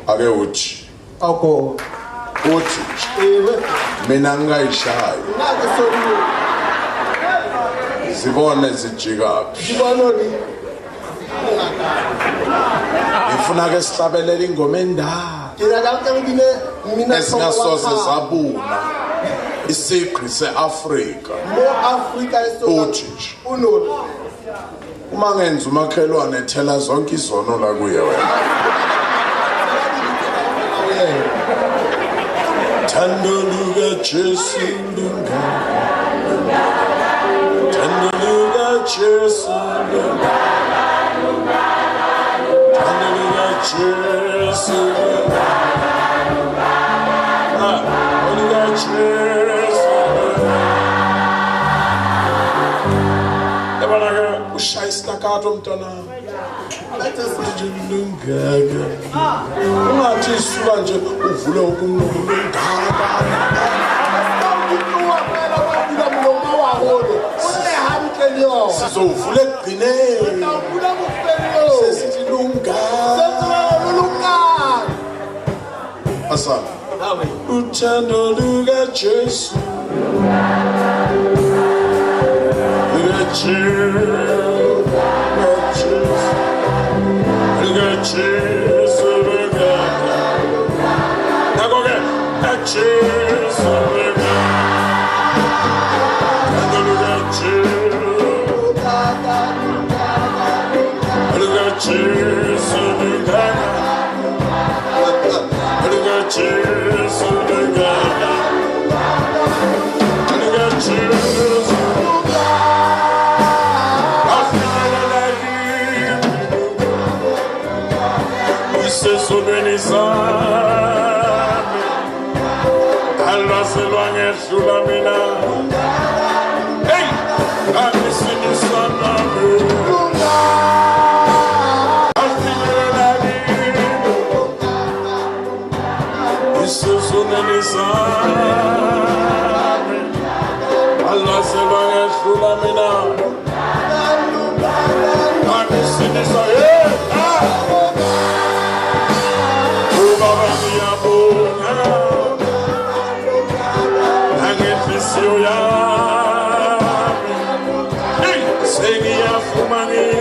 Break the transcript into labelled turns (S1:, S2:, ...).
S1: ake uthi
S2: Ako.
S1: uthi mina ngayishayo zibone zijikaphi ngifuna ke sihlabelela ingoma endala esingasoze zabuna isigqi se-Afrika uthi uma ngenza umakhelwane ethela zonke izono la kuye wena Uthando luka Jesu Lungaka Uthando luka Jesu Lungaka Uthando luka Jesu Lungaka Luka Jesu Lungaka ushaya staccato mntwana ungathi isuka nje uvule ukumlungaka sizovula ekugcineni sesithi lungaka asana uthando luka Jesu luka Jesu Lungaka nako ke Jesu Lungaka luka Jesu Lungaka luka Jesu Lungaka luka Jesu Allah se lo han hecho la mina. Hey, a mí se me sana Allah se lo han hecho la mina. A mí se me sana. Seguia fumando